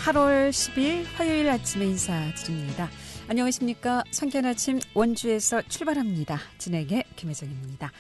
8월 10일 화요일 아침에 인사드립니다. 안녕하십니까. 상쾌한 아침 원주에서 출발합니다. 진행의 김혜정입니다.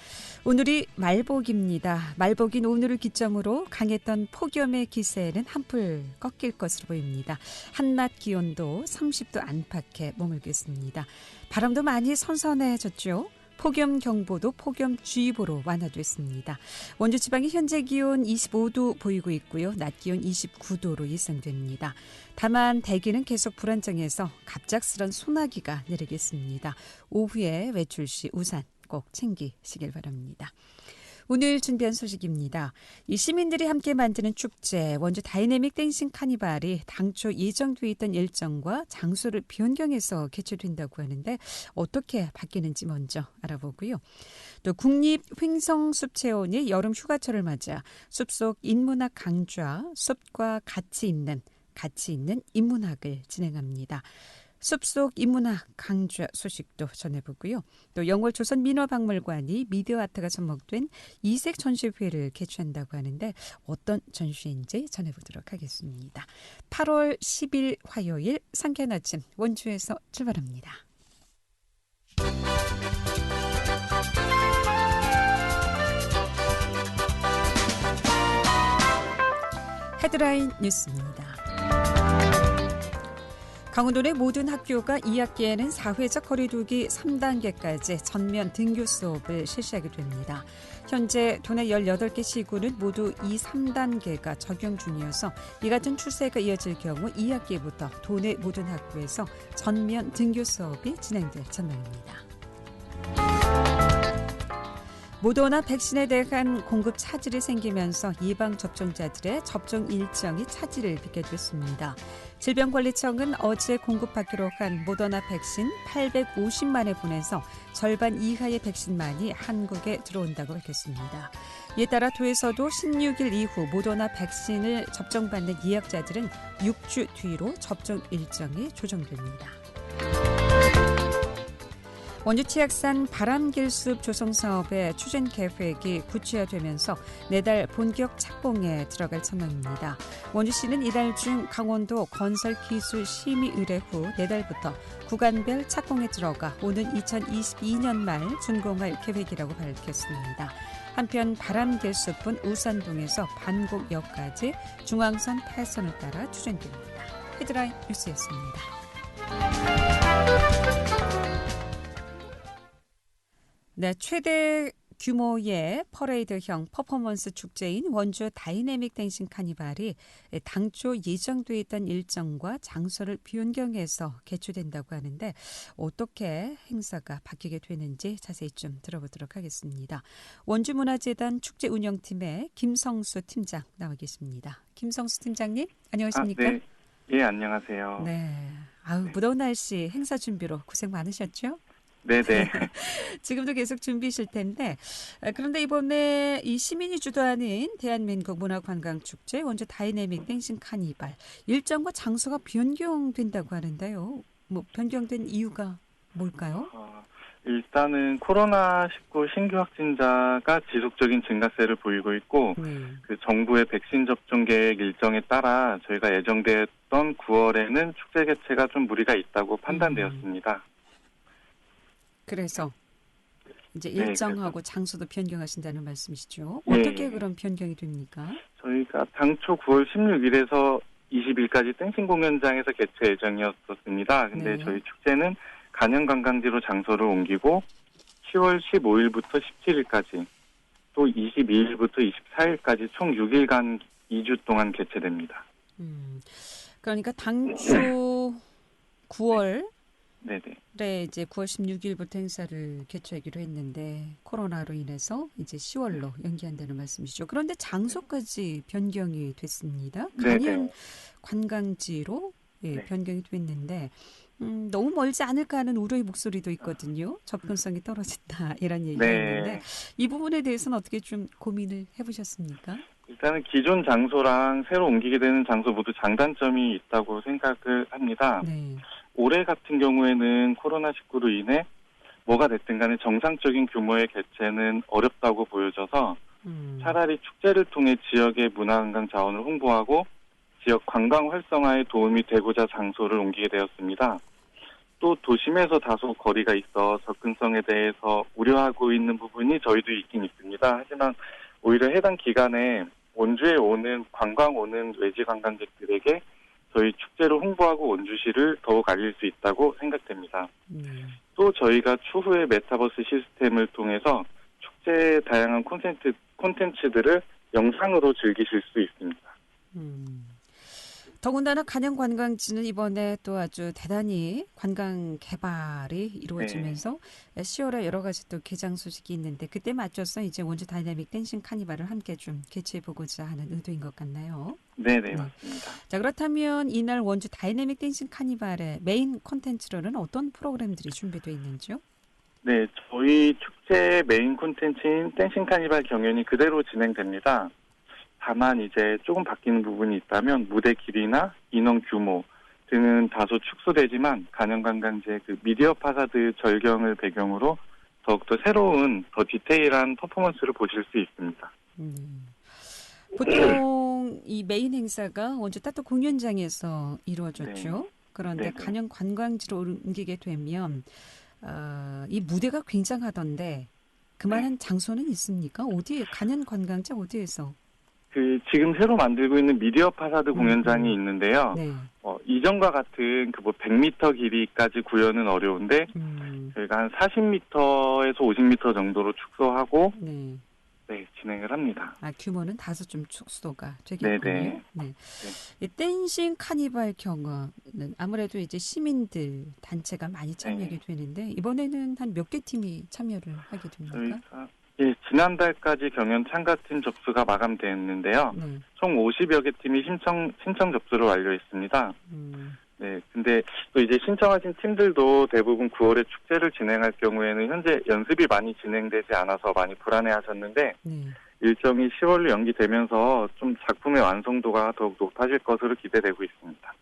오늘이 말복입니다. 말복인 오늘을 기점으로 강했던 폭염의 기세는 한풀 꺾일 것으로 보입니다. 한낮 기온도 30도 안팎에 머물고 있습니다. 바람도 많이 선선해졌죠. 폭염경보도 폭염주의보로 완화됐습니다. 원주 지방의 현재 기온 25도 보이고 있고요. 낮 기온 29도로 예상됩니다. 다만 대기는 계속 불안정해서 갑작스런 소나기가 내리겠습니다. 오후에 외출 시 우산 꼭 챙기시길 바랍니다. 오늘 준비한 소식입니다. 이 시민들이 함께 만드는 축제 원주 다이내믹 댄싱 카니발이 당초 예정돼 있던 일정과 장소를 변경해서 개최된다고 하는데 어떻게 바뀌는지 먼저 알아보고요. 또 국립횡성숲체온이 여름 휴가철을 맞아 숲속 인문학 강좌 숲과 가치 있는 인문학을 진행합니다. 숲속 인문학 강좌 소식도 전해보고요. 또 영월 조선민화박물관이 미디어 아트가 접목된 이색 전시회를 개최한다고 하는데 어떤 전시인지 전해보도록 하겠습니다. 8월 10일 화요일 상쾌한 아침 원주에서 출발합니다. 헤드라인 뉴스입니다. 강원도 내 모든 학교가 2학기에는 사회적 거리두기 3단계까지 전면 등교 수업을 실시하게 됩니다. 현재 도내 18개 시군은 모두 이 3단계가 적용 중이어서 이 같은 추세가 이어질 경우 2학기부터 도내 모든 학교에서 전면 등교 수업이 진행될 전망입니다. 모더나 백신에 대한 공급 차질이 생기면서 예방접종자들의 접종 일정이 차질을 빚게 됐습니다. 질병관리청은 어제 공급받기로 한 모더나 백신 850만회 분에서 절반 이하의 백신만이 한국에 들어온다고 밝혔습니다. 이에 따라 도에서도 16일 이후 모더나 백신을 접종받는 예약자들은 6주 뒤로 접종 일정이 조정됩니다. 원주 치악산 바람길숲 조성사업의 추진 계획이 구체화되면서 내달 본격 착공에 들어갈 전망입니다. 원주시는 이달 중 강원도 건설기술심의 의뢰 후 내달부터 구간별 착공에 들어가 오는 2022년 말 준공할 계획이라고 밝혔습니다. 한편 바람길숲은 우산동에서 반곡역까지 중앙선 8선을 따라 추진됩니다. 헤드라인 뉴스였습니다. 네, 최대 규모의 퍼레이드형 퍼포먼스 축제인 원주 다이내믹 댄싱 카니발이 당초 예정돼 있던 일정과 장소를 변경해서 개최된다고 하는데 어떻게 행사가 바뀌게 되는지 자세히 좀 들어보도록 하겠습니다. 원주문화재단 축제 운영팀의 김성수 팀장 나와 계십니다. 김성수 팀장님, 안녕하십니까? 네. 예, 안녕하세요. 네. 무더운 날씨 행사 준비로 고생 많으셨죠? 네네. 지금도 계속 준비실 텐데 그런데 이번에 이 시민이 주도하는 대한민국 문화관광축제 원주 다이내믹 댄싱 카니발 일정과 장소가 변경된다고 하는데요. 변경된 이유가 뭘까요? 일단은 코로나19 신규 확진자가 지속적인 증가세를 보이고 있고 그 정부의 백신 접종 계획 일정에 따라 저희가 예정됐던 9월에는 축제 개최가 좀 무리가 있다고 판단되었습니다. 그래서 이제 일정하고 장소도 변경하신다는 말씀이시죠? 어떻게 그런 변경이 됩니까? 저희가 당초 9월 16일에서 20일까지 댄싱 공연장에서 개최 예정이었었습니다. 근데 저희 축제는 간현관광지로 장소를 옮기고 10월 15일부터 17일까지 또 22일부터 24일까지 총 6일간 2주 동안 개최됩니다. 그러니까 당초 9월 네네. 이제 9월 16일부터 행사를 개최하기로 했는데 코로나로 인해서 이제 10월로 연기한다는 말씀이시죠. 그런데 장소까지 변경이 됐습니다. 간현 관광지로 변경이 됐는데 너무 멀지 않을까 하는 우려의 목소리도 있거든요. 접근성이 떨어진다 이런 얘기가 있는데 이 부분에 대해서는 어떻게 좀 고민을 해보셨습니까? 일단은 기존 장소랑 새로 옮기게 되는 장소 모두 장단점이 있다고 생각을 합니다. 올해 같은 경우에는 코로나19로 인해 뭐가 됐든 간에 정상적인 규모의 개최는 어렵다고 보여져서 차라리 축제를 통해 지역의 문화관광 자원을 홍보하고 지역 관광 활성화에 도움이 되고자 장소를 옮기게 되었습니다. 또 도심에서 다소 거리가 있어 접근성에 대해서 우려하고 있는 부분이 저희도 있긴 있습니다. 하지만 오히려 해당 기간에 원주에 관광 오는 외지 관광객들에게 저희 축제를 홍보하고 원주시를 더욱 알릴 수 있다고 생각됩니다. 또 저희가 추후에 메타버스 시스템을 통해서 축제의 다양한 콘텐츠들을 영상으로 즐기실 수 있습니다. 더군다나 간현관광지는 이번에 또 아주 대단히 관광 개발이 이루어지면서 10월에 여러 가지 또 개장 소식이 있는데 그때 맞춰서 이제 원주 다이내믹 댄싱 카니발을 함께 좀 개최해보고자 하는 의도인 것 같나요? 네네, 맞습니다. 자, 그렇다면 이날 원주 다이내믹 댄싱 카니발의 메인 콘텐츠로는 어떤 프로그램들이 준비되어 있는지요? 네, 저희 축제의 메인 콘텐츠인 댄싱 카니발 경연이 그대로 진행됩니다. 다만 이제 조금 바뀌는 부분이 있다면 무대 길이나 인원 규모 등은 다소 축소되지만 간현관광지의 그 미디어 파사드 절경을 배경으로 더욱더 새로운 더 디테일한 퍼포먼스를 보실 수 있습니다. 보통 이 메인 행사가 원주 따뜻 공연장에서 이루어졌죠. 네. 그런데 네네. 간현관광지로 옮기게 되면 이 무대가 굉장하던데 그만한 장소는 있습니까? 어디에 간현관광지 어디에서? 지금 새로 만들고 있는 미디어 파사드 공연장이 있는데요. 네. 이전과 같은 100m 길이까지 구현은 어려운데 저희가 한 40m에서 50m 정도로 축소하고 진행을 합니다. 규모는 다소 좀 축소가 되겠군요. 네. 이 댄싱 카니발 경우는 아무래도 이제 시민들 단체가 많이 참여하게 되는데 이번에는 한 몇 개 팀이 참여를 하게 됩니까? 지난달까지 경연 참가팀 접수가 마감됐는데요. 총 50여 개 팀이 신청 접수를 완료했습니다. 네, 근데 또 이제 신청하신 팀들도 대부분 9월에 축제를 진행할 경우에는 현재 연습이 많이 진행되지 않아서 많이 불안해하셨는데 일정이 10월로 연기되면서 좀 작품의 완성도가 더욱 높아질 것으로 기대되고 있습니다.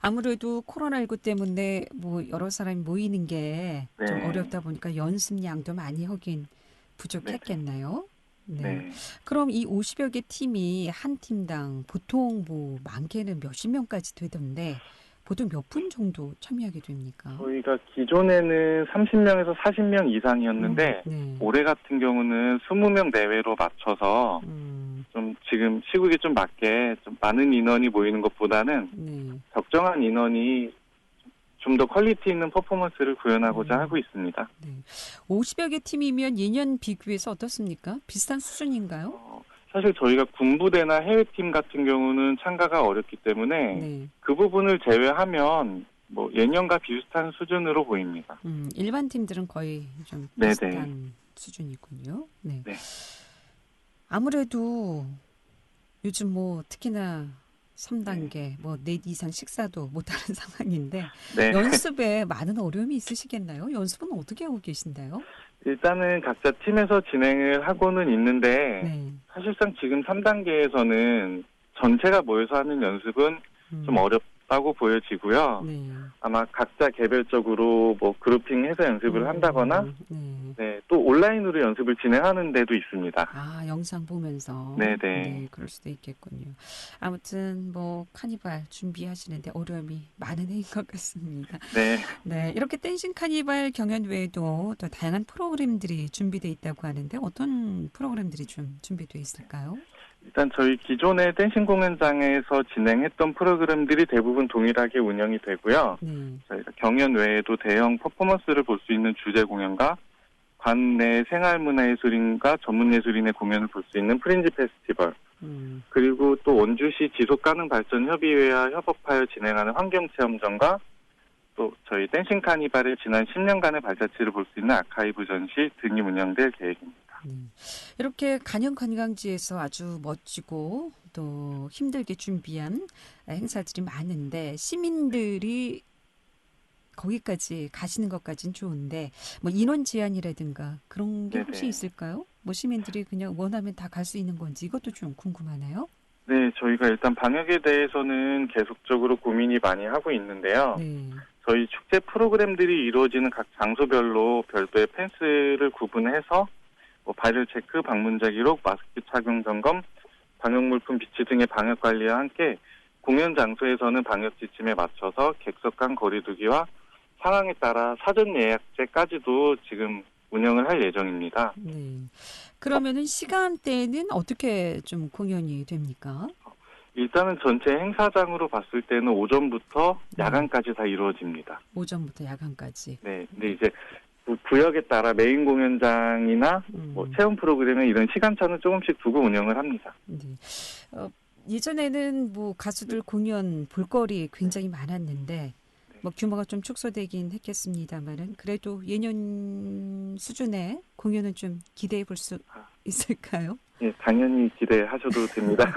아무래도 코로나19 때문에 여러 사람이 모이는 게 좀 어렵다 보니까 연습량도 많이 하긴 부족했겠나요? 네. 그럼 이 50여 개 팀이 한 팀당 보통 많게는 몇십 명까지 되던데 보통 몇 분 정도 참여하게 됩니까? 저희가 기존에는 30명에서 40명 이상이었는데 올해 같은 경우는 20명 내외로 맞춰서 좀 지금 시국에 좀 맞게 좀 많은 인원이 모이는 것보다는 적정한 인원이 좀 더 퀄리티 있는 퍼포먼스를 구현하고자 하고 있습니다. 50여 개 팀이면 예년 비교해서 어떻습니까? 비슷한 수준인가요? 사실 저희가 군부대나 해외팀 같은 경우는 참가가 어렵기 때문에 그 부분을 제외하면 예년과 비슷한 수준으로 보입니다. 일반 팀들은 거의 좀 비슷한 수준이군요. 네. 아무래도 요즘 특히나 3단계, 넷 이상 식사도 못하는 상황인데 연습에 많은 어려움이 있으시겠나요? 연습은 어떻게 하고 계신가요? 일단은 각자 팀에서 진행을 하고는 있는데 사실상 지금 3단계에서는 전체가 모여서 하는 연습은 좀 어렵다고 보여지고요. 아마 각자 개별적으로 그룹핑해서 연습을 한다거나 또 온라인으로 연습을 진행하는 데도 있습니다. 영상 보면서. 그럴 수도 있겠군요. 아무튼 카니발 준비하시는데 어려움이 많은 해인 것 같습니다. 네, 이렇게 댄싱 카니발 경연 외에도 또 다양한 프로그램들이 준비되어 있다고 하는데 어떤 프로그램들이 좀 준비되어 있을까요? 일단 저희 기존의 댄싱 공연장에서 진행했던 프로그램들이 대부분 동일하게 운영이 되고요. 저희가 경연 외에도 대형 퍼포먼스를 볼 수 있는 주제 공연과 관내 생활문화예술인과 전문예술인의 공연을 볼 수 있는 프린지 페스티벌, 그리고 또 원주시 지속가능발전협의회와 협업하여 진행하는 환경체험전과 또 저희 댄싱 카니발의 지난 10년간의 발자취를 볼 수 있는 아카이브 전시 등이 운영될 계획입니다. 이렇게 간현관광지에서 아주 멋지고 또 힘들게 준비한 행사들이 많은데 시민들이 거기까지 가시는 것까지는 좋은데 인원 제한이라든가 그런 게 혹시 있을까요? 시민들이 그냥 원하면 다 갈 수 있는 건지 이것도 좀 궁금하네요. 네, 저희가 일단 방역에 대해서는 계속적으로 고민이 많이 하고 있는데요. 저희 축제 프로그램들이 이루어지는 각 장소별로 별도의 펜스를 구분해서 바이럴 체크, 방문자 기록, 마스크 착용 점검, 방역물품 비치 등의 방역 관리와 함께 공연 장소에서는 방역 지침에 맞춰서 객석 간 거리두기와 상황에 따라 사전 예약제까지도 지금 운영을 할 예정입니다. 네. 그러면은 시간대는 어떻게 좀 공연이 됩니까? 일단은 전체 행사장으로 봤을 때는 오전부터 야간까지 다 이루어집니다. 오전부터 야간까지. 네. 근데 이제 구역에 따라 메인 공연장이나 뭐 체험 프로그램에 이런 시간차는 조금씩 두고 운영을 합니다. 네. 예전에는 뭐 가수들 공연 볼거리 굉장히 많았는데 뭐 규모가 좀 축소되긴 했겠습니다만은 그래도 예년 수준의 공연은 좀 기대해 볼 수 있을까요? 예, 당연히 기대하셔도 됩니다.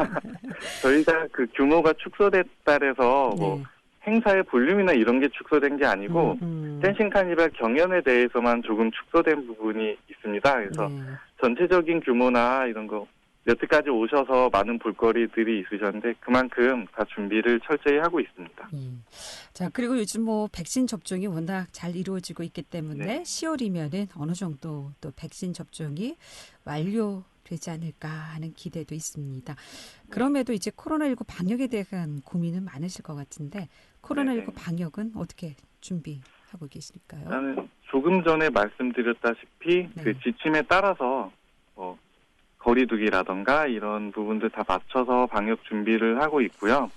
저희가 그 규모가 축소됐다 해서 뭐 네. 행사의 볼륨이나 이런 게 축소된 게 아니고 댄싱 카니발 경연에 대해서만 조금 축소된 부분이 있습니다. 그래서 네. 전체적인 규모나 이런 거 여태까지 오셔서 많은 볼거리들이 있으셨는데 그만큼 다 준비를 철저히 하고 있습니다. 자, 그리고 요즘 뭐 백신 접종이 워낙 잘 이루어지고 있기 때문에 네. 10월이면은 어느 정도 또 백신 접종이 완료되지 않을까 하는 기대도 있습니다. 그럼에도 이제 코로나19 방역에 대한 고민은 많으실 것 같은데 코로나19 방역은 어떻게 준비하고 계실까요? 나는 조금 전에 말씀드렸다시피 네. 그 지침에 따라서 거리두기라던가 이런 부분들 다 맞춰서 방역 준비를 하고 있고요.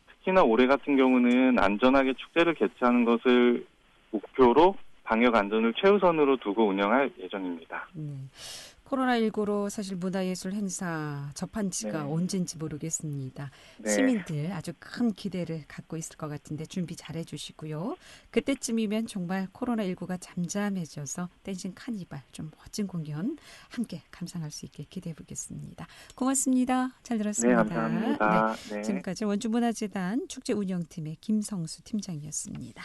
특히나 올해 같은 경우는 안전하게 축제를 개최하는 것을 목표로 방역 안전을 최우선으로 두고 운영할 예정입니다. 코로나19로 사실 문화예술 행사 접한 지가 네. 언젠지 모르겠습니다. 네. 시민들 아주 큰 기대를 갖고 있을 것 같은데 준비 잘 해주시고요. 그때쯤이면 정말 코로나19가 잠잠해져서 댄싱 카니발 좀 멋진 공연 함께 감상할 수 있게 기대해 보겠습니다. 고맙습니다. 잘 들었습니다. 네, 감사합니다. 네. 지금까지 원주문화재단 축제운영팀의 김성수 팀장이었습니다.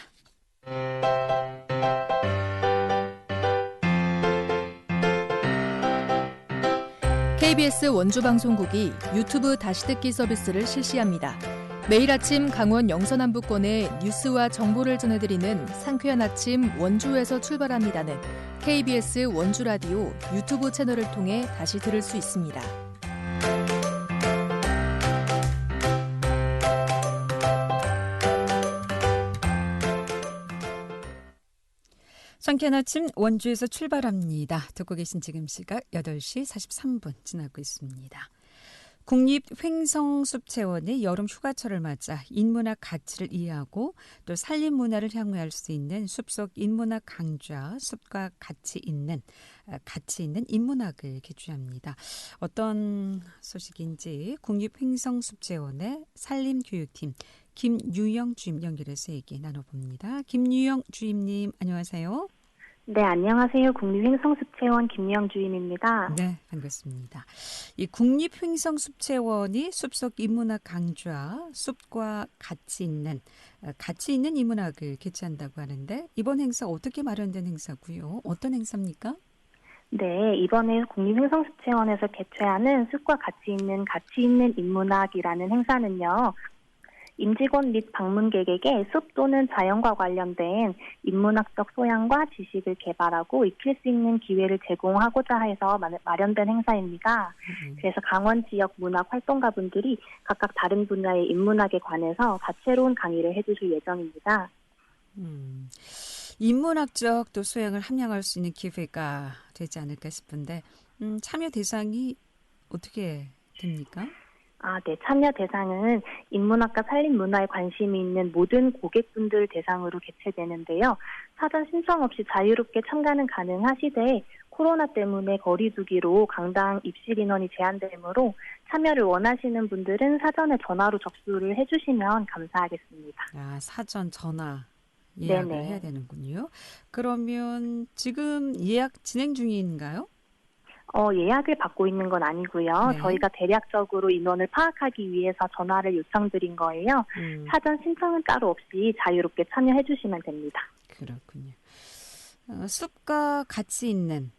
KBS 원주방송국이 유튜브 다시 듣기 서비스를 실시합니다. 매일 아침 강원 영서남부권의 뉴스와 정보를 전해드리는 상쾌한 아침 원주에서 출발합니다는 KBS 원주라디오 유튜브 채널을 통해 다시 들을 수 있습니다. 상쾌한 아침 원주에서 출발합니다. 듣고 계신 지금 시각 8시 43분 지나고 있습니다. 국립횡성숲체원이 여름 휴가철을 맞아 인문학 가치를 이해하고 또 산림문화를 향유할 수 있는 숲속 인문학 강좌 숲과 가치 있는 인문학을 개최합니다. 어떤 소식인지 국립횡성숲체원의 산림교육팀 김유영 주임 연결해서 얘기 나눠봅니다. 김유영 주임님 안녕하세요. 네, 안녕하세요. 국립횡성숲체원 김유영 주임입니다. 네, 반갑습니다. 이 국립횡성숲체원이 숲속 인문학 강좌 숲과 가치 있는 인문학을 개최한다고 하는데 이번 행사 어떻게 마련된 행사고요? 어떤 행사입니까? 네, 이번에 국립횡성숲체원에서 개최하는 숲과 가치 있는 인문학이라는 행사는요. 임직원 및 방문객에게 숲 또는 자연과 관련된 인문학적 소양과 지식을 개발하고 익힐 수 있는 기회를 제공하고자 해서 마련된 행사입니다. 그래서 강원 지역 문학 활동가분들이 각각 다른 분야의 인문학에 관해서 다채로운 강의를 해주실 예정입니다. 인문학적 또 소양을 함양할 수 있는 기회가 되지 않을까 싶은데 참여 대상이 어떻게 됩니까? 네. 참여 대상은 인문학과 산림문화에 관심이 있는 모든 고객분들 대상으로 개최되는데요. 사전 신청 없이 자유롭게 참가는 가능하시되 코로나 때문에 거리두기로 강당 입실 인원이 제한되므로 참여를 원하시는 분들은 사전에 전화로 접수를 해주시면 감사하겠습니다. 사전 전화 예약을 네네. 해야 되는군요. 그러면 지금 예약 진행 중인가요? 예약을 받고 있는 건 아니고요. 네. 저희가 대략적으로 인원을 파악하기 위해서 전화를 요청드린 거예요. 사전 신청은 따로 없이 자유롭게 참여해 주시면 됩니다. 그렇군요. 숲과 가치 있는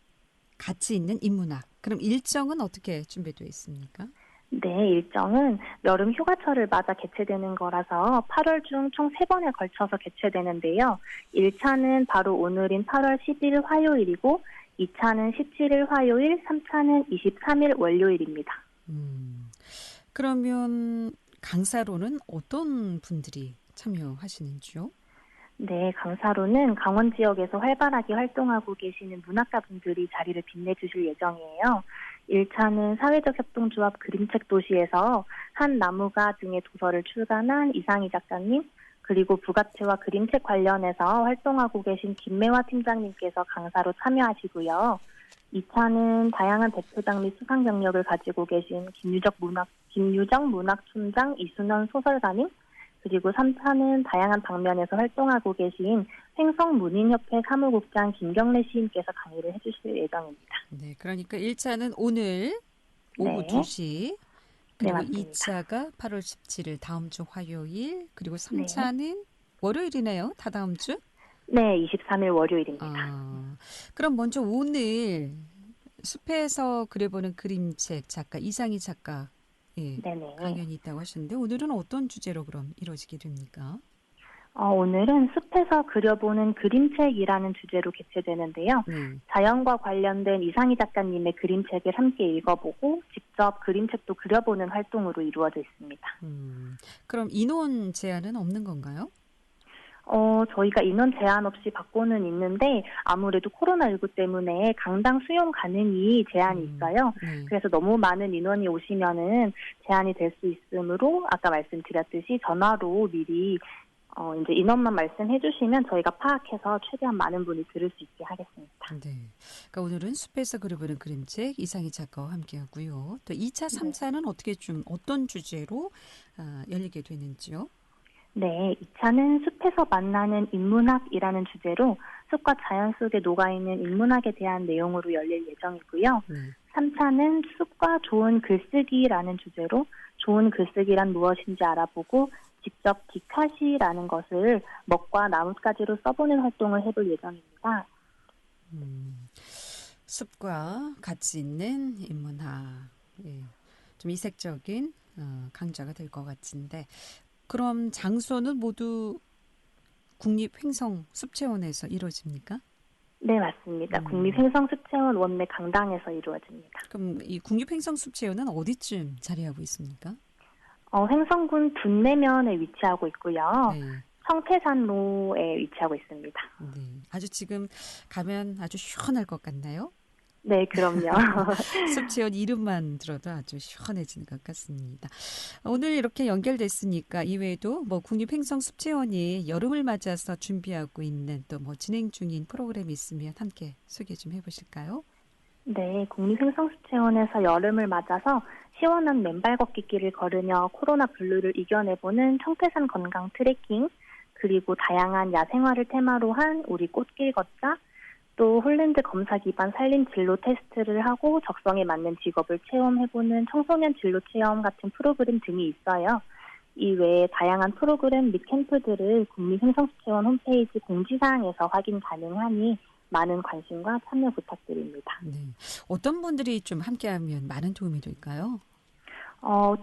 인문학. 그럼 일정은 어떻게 준비되어 있습니까? 네, 일정은 여름 휴가철을 맞아 개최되는 거라서 8월 중 총 3번에 걸쳐서 개최되는데요. 1차는 바로 오늘인 8월 10일 화요일이고 2차는 17일 화요일, 3차는 23일 월요일입니다. 그러면 강사로는 어떤 분들이 참여하시는지요? 네, 강사로는 강원 지역에서 활발하게 활동하고 계시는 문학가 분들이 자리를 빛내주실 예정이에요. 1차는 사회적 협동조합 그림책 도시에서 한 나무가 등의 도서를 출간한 이상희 작가님, 그리고 부가채와 그림책 관련해서 활동하고 계신 김매화 팀장님께서 강사로 참여하시고요. 2차는 다양한 대표작 및 수상 경력을 가지고 계신 김유정 문학촌장 이순원 소설가님, 그리고 3차는 다양한 방면에서 활동하고 계신 횡성문인협회 사무국장 김경래 시인께서 강의를 해주실 예정입니다. 네, 그러니까 1차는 오늘 오후 네. 2시, 그리고 네, 맞습니다. 2차가 8월 17일 다음 주 화요일, 그리고 3차는 월요일이네요. 다다음 주? 네, 23일 월요일입니다. 그럼 먼저 오늘 숲에서 그려보는 그림책 작가 이상희 작가 네네. 강연이 있다고 하셨는데 오늘은 어떤 주제로 그럼 이루어지게 됩니까? 오늘은 숲에서 그려보는 그림책이라는 주제로 개최되는데요. 자연과 관련된 이상희 작가님의 그림책을 함께 읽어보고 직접 그림책도 그려보는 활동으로 이루어져 있습니다. 그럼 인원 제한은 없는 건가요? 저희가 인원 제한 없이 받고는 있는데 아무래도 코로나19 때문에 강당 수용 가능이 제한이 있어요. 그래서 너무 많은 인원이 오시면은 제한이 될 수 있으므로 아까 말씀드렸듯이 전화로 미리 이제 인원만 말씀해 주시면 저희가 파악해서 최대한 많은 분이 들을 수 있게 하겠습니다. 네. 그러니까 오늘은 숲에서 그려보는 그림책 이상희 작가와 함께 하고요. 또 2차, 3차는 어떻게 좀 어떤 주제로 열리게 되는지요? 네, 2차는 숲에서 만나는 인문학이라는 주제로 숲과 자연 속에 녹아있는 인문학에 대한 내용으로 열릴 예정이고요. 3차는 숲과 좋은 글쓰기라는 주제로 좋은 글쓰기란 무엇인지 알아보고 직접 디카시라는 것을 먹과 나뭇가지로 써보는 활동을 해볼 예정입니다. 숲과 같이 있는 인문학, 좀 이색적인 강좌가 될 것 같은데 그럼 장소는 모두 국립횡성숲체원에서 이루어집니까? 네, 맞습니다. 국립횡성숲체원 원내 강당에서 이루어집니다. 그럼 이 국립횡성숲체원은 어디쯤 자리하고 있습니까? 횡성군 분내면에 위치하고 있고요. 네. 청태산로에 위치하고 있습니다. 네, 아주 지금 가면 아주 시원할 것 같나요? 네, 그럼요. 숲체원 이름만 들어도 아주 시원해지는 것 같습니다. 오늘 이렇게 연결됐으니까 이외에도 국립횡성숲체원이 여름을 맞아서 준비하고 있는 또 진행 중인 프로그램이 있으면 함께 소개 좀 해보실까요? 네, 국립횡성숲체원에서 여름을 맞아서 시원한 맨발 걷기 길을 걸으며 코로나 블루를 이겨내보는 청태산 건강 트레킹, 그리고 다양한 야생화를 테마로 한 우리 꽃길 걷자, 또 홀랜드 검사 기반 산림 진로 테스트를 하고 적성에 맞는 직업을 체험해보는 청소년 진로 체험 같은 프로그램 등이 있어요. 이외에 다양한 프로그램 및 캠프들을 국립횡성숲체원 홈페이지 공지사항에서 확인 가능하니 많은 관심과 참여 부탁드립니다. 네. 어떤 분들이 좀 함께하면 많은 도움이 될까요?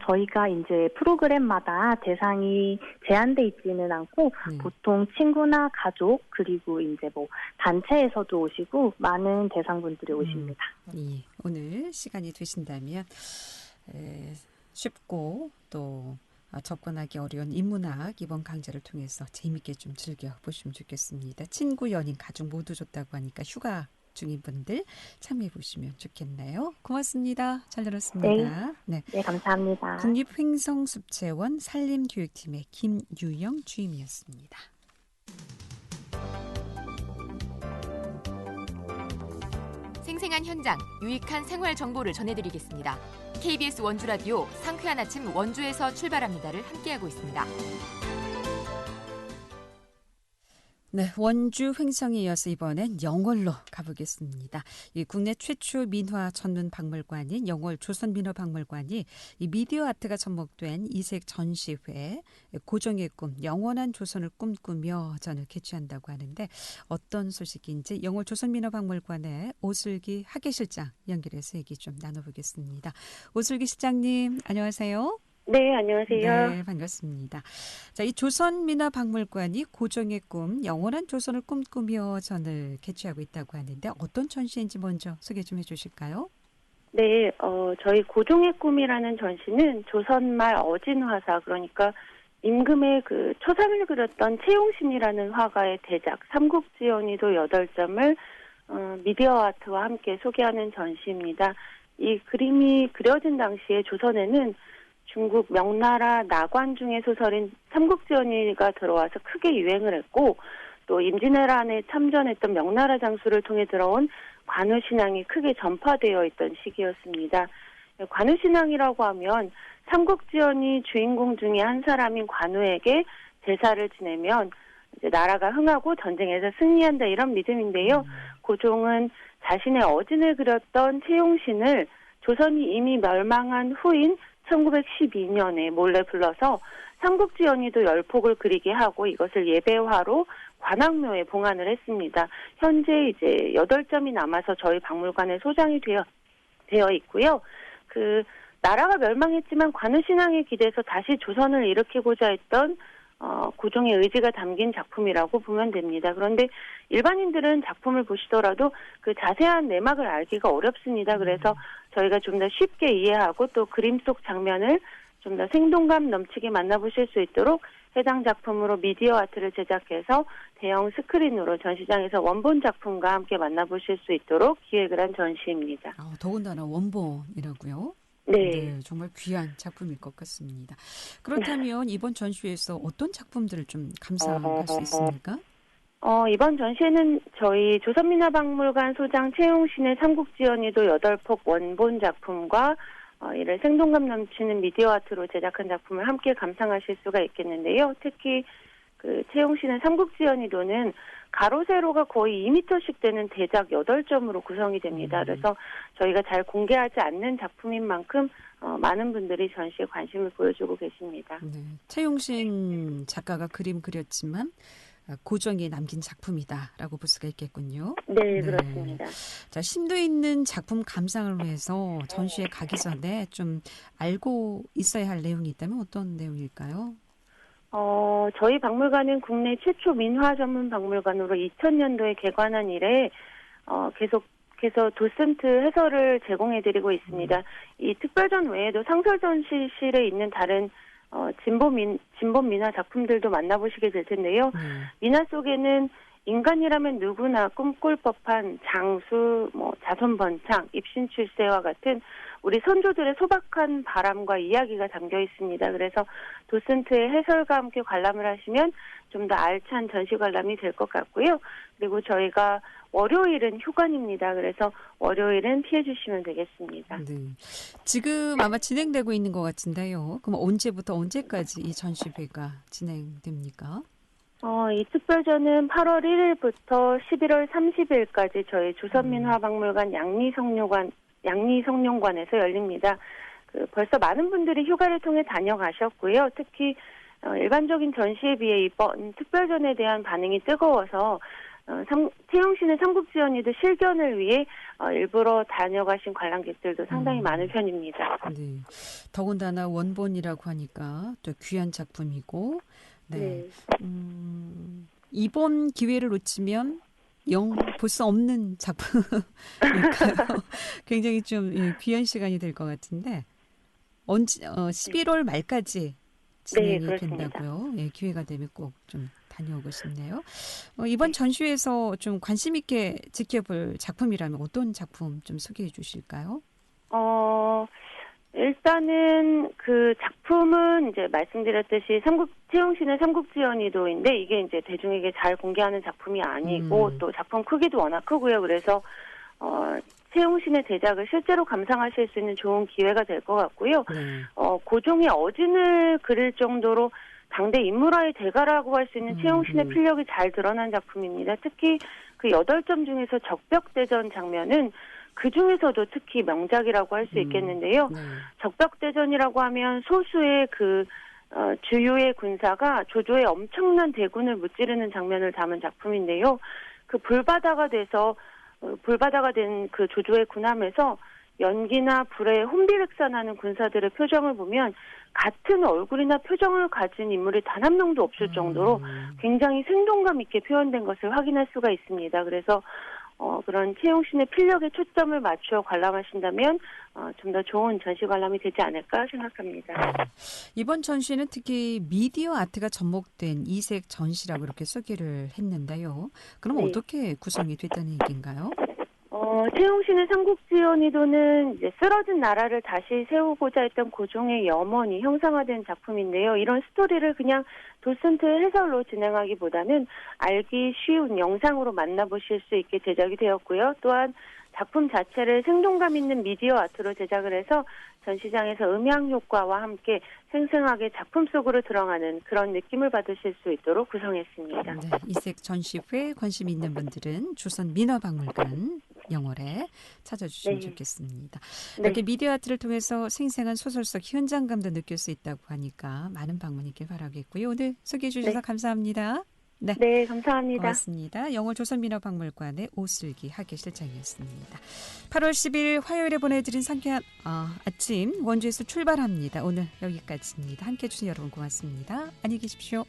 저희가 이제 프로그램마다 대상이 제한돼 있지는 않고 보통 친구나 가족 그리고 이제 단체에서도 오시고 많은 대상분들이 오십니다. 예, 오늘 시간이 되신다면 쉽고 또 접근하기 어려운 인문학 이번 강좌를 통해서 재미있게 좀 즐겨보시면 좋겠습니다. 친구, 연인, 가족 모두 좋다고 하니까 휴가 중인 분들 참여해보시면 좋겠네요. 고맙습니다. 잘 들었습니다. 네, 감사합니다. 국립횡성숲체원 산림교육팀의 김유영 주임이었습니다. 생생한 현장, 유익한 생활 정보를 전해드리겠습니다. KBS 원주라디오 상쾌한 아침 원주에서 출발합니다를 함께하고 있습니다. 네, 원주 횡성에 이어서 이번엔 영월로 가보겠습니다. 이 국내 최초 민화 전문 박물관인 영월 조선민화박물관이 이 미디어 아트가 접목된 이색 전시회 고종의 꿈 영원한 조선을 꿈꾸며 전을 개최한다고 하는데 어떤 소식인지 영월 조선민화박물관의 오슬기 학예실장 연결해서 얘기 좀 나눠보겠습니다. 오슬기 실장님 안녕하세요. 네, 안녕하세요. 네, 반갑습니다. 자, 이 조선민화박물관이 고종의 꿈, 영원한 조선을 꿈꾸며 전을 개최하고 있다고 하는데 어떤 전시인지 먼저 소개 좀 해주실까요? 네, 저희 고종의 꿈이라는 전시는 조선말 어진화사, 그러니까 임금의 그 초상을 그렸던 채용신이라는 화가의 대작 삼국지연의도 8점을 미디어 아트와 함께 소개하는 전시입니다. 이 그림이 그려진 당시에 조선에는 중국 명나라 나관중의 소설인 삼국지연의가 들어와서 크게 유행을 했고, 또 임진왜란에 참전했던 명나라 장수를 통해 들어온 관우신앙이 크게 전파되어 있던 시기였습니다. 관우신앙이라고 하면 삼국지연의 주인공 중에 한 사람인 관우에게 제사를 지내면 이제 나라가 흥하고 전쟁에서 승리한다, 이런 믿음인데요. 고종은 자신의 어진을 그렸던 채용신을 조선이 이미 멸망한 후인 1912년에 몰래 불러서 삼국지연의도 열폭을 그리게 하고 이것을 예배화로 관악묘에 봉안을 했습니다. 현재 이제 8점이 남아서 저희 박물관에 소장이 되어 있고요. 그 나라가 멸망했지만 관우신앙에 기대서 다시 조선을 일으키고자 했던 고종의 의지가 담긴 작품이라고 보면 됩니다. 그런데 일반인들은 작품을 보시더라도 그 자세한 내막을 알기가 어렵습니다. 그래서 저희가 좀 더 쉽게 이해하고 또 그림 속 장면을 좀 더 생동감 넘치게 만나보실 수 있도록 해당 작품으로 미디어 아트를 제작해서 대형 스크린으로 전시장에서 원본 작품과 함께 만나보실 수 있도록 기획을 한 전시입니다. 더군다나 원본이라고요? 네. 정말 귀한 작품일 것 같습니다. 그렇다면 이번 전시회에서 어떤 작품들을 좀 감상할 수 있습니까? 이번 전시회는 저희 조선민화박물관 소장 채용신의 삼국지연의도 8폭 원본 작품과 이를 생동감 넘치는 미디어 아트로 제작한 작품을 함께 감상하실 수가 있겠는데요. 특히 그 채용신의 삼국지연의도는 가로 세로가 거의 2m씩 되는 대작 8점으로 구성이 됩니다. 그래서 저희가 잘 공개하지 않는 작품인 만큼 많은 분들이 전시에 관심을 보여주고 계십니다. 네, 채용신 작가가 그림 그렸지만 고종이 남긴 작품이다라고 볼 수가 있겠군요. 네, 그렇습니다. 자, 심도 있는 작품 감상을 위해서 전시회 가기 전에 좀 알고 있어야 할 내용이 있다면 어떤 내용일까요? 저희 박물관은 국내 최초 민화 전문 박물관으로 2000년도에 개관한 이래 계속해서 도슨트 해설을 제공해드리고 있습니다. 이 특별전 외에도 상설전시실에 있는 다른 진본 민화 작품들도 만나보시게 될 텐데요. 민화 속에는 인간이라면 누구나 꿈꿀 법한 장수, 자손번창, 입신출세와 같은 우리 선조들의 소박한 바람과 이야기가 담겨 있습니다. 그래서 도슨트의 해설과 함께 관람을 하시면 좀 더 알찬 전시 관람이 될 것 같고요. 그리고 저희가 월요일은 휴관입니다. 그래서 월요일은 피해 주시면 되겠습니다. 네. 지금 아마 진행되고 있는 것 같은데요. 그럼 언제부터 언제까지 이 전시회가 진행됩니까? 이 특별전은 8월 1일부터 11월 30일까지 저희 조선민화박물관 양리성룡관에서 열립니다. 벌써 많은 분들이 휴가를 통해 다녀가셨고요. 특히 일반적인 전시에 비해 이번 특별전에 대한 반응이 뜨거워서 채용신의 삼국지연의도 실견을 위해 일부러 다녀가신 관람객들도 상당히 많은 편입니다. 네. 더군다나 원본이라고 하니까 또 귀한 작품이고, 네. 이번 기회를 놓치면 볼 수 없는 작품일까요? 굉장히 좀 귀한 시간이 될 것 같은데 11월 말까지 진행이 된다고요. 예, 기회가 되면 꼭 좀 다녀오고 싶네요. 이번 전시회에서 좀 관심 있게 지켜볼 작품이라면 어떤 작품 좀 소개해 주실까요? 일단은 그 작품은 이제 말씀드렸듯이 채용신의 삼국지연의도인데 이게 이제 대중에게 잘 공개하는 작품이 아니고 또 작품 크기도 워낙 크고요. 그래서 채용신의 대작을 실제로 감상하실 수 있는 좋은 기회가 될 것 같고요. 고종의 어진을 그릴 정도로 당대 인물화의 대가라고 할 수 있는 채용신의 필력이 잘 드러난 작품입니다. 특히 그 8점 중에서 적벽대전 장면은 그 중에서도 특히 명작이라고 할 수 있겠는데요. 적벽대전이라고 하면 소수의 주요의 군사가 조조의 엄청난 대군을 무찌르는 장면을 담은 작품인데요. 그 불바다가 된 그 조조의 군함에서 연기나 불에 혼비백산하는 군사들의 표정을 보면 같은 얼굴이나 표정을 가진 인물이 단 한 명도 없을 정도로 굉장히 생동감 있게 표현된 것을 확인할 수가 있습니다. 그래서 그런 채용신의 필력에 초점을 맞추어 관람하신다면 좀 더 좋은 전시 관람이 되지 않을까 생각합니다. 이번 전시는 특히 미디어 아트가 접목된 이색 전시라고 이렇게 소개를 했는데요. 그럼 네. 어떻게 구성이 됐다는 얘기인가요? 채용신의 삼국지연의도는 이제 쓰러진 나라를 다시 세우고자 했던 고종의 염원이 형상화된 작품인데요. 이런 스토리를 그냥 도슨트 해설로 진행하기보다는 알기 쉬운 영상으로 만나보실 수 있게 제작이 되었고요. 또한 작품 자체를 생동감 있는 미디어 아트로 제작을 해서 전시장에서 음향 효과와 함께 생생하게 작품 속으로 들어가는 그런 느낌을 받으실 수 있도록 구성했습니다. 네, 이색 전시회에 관심 있는 분들은 조선 민화박물관 영월에 찾아주시면 네. 좋겠습니다. 네. 이렇게 미디어 아트를 통해서 생생한 소설 속 현장감도 느낄 수 있다고 하니까 많은 방문 있길 바라겠고요. 오늘 소개해 주셔서 네. 감사합니다. 네, 감사합니다. 고맙습니다. 영월 조선민화박물관의 오슬기 학예실장이었습니다. 8월 10일 화요일에 보내드린 상쾌한 아침 원주에서 출발합니다. 오늘 여기까지입니다. 함께해 주신 여러분 고맙습니다. 안녕히 계십시오.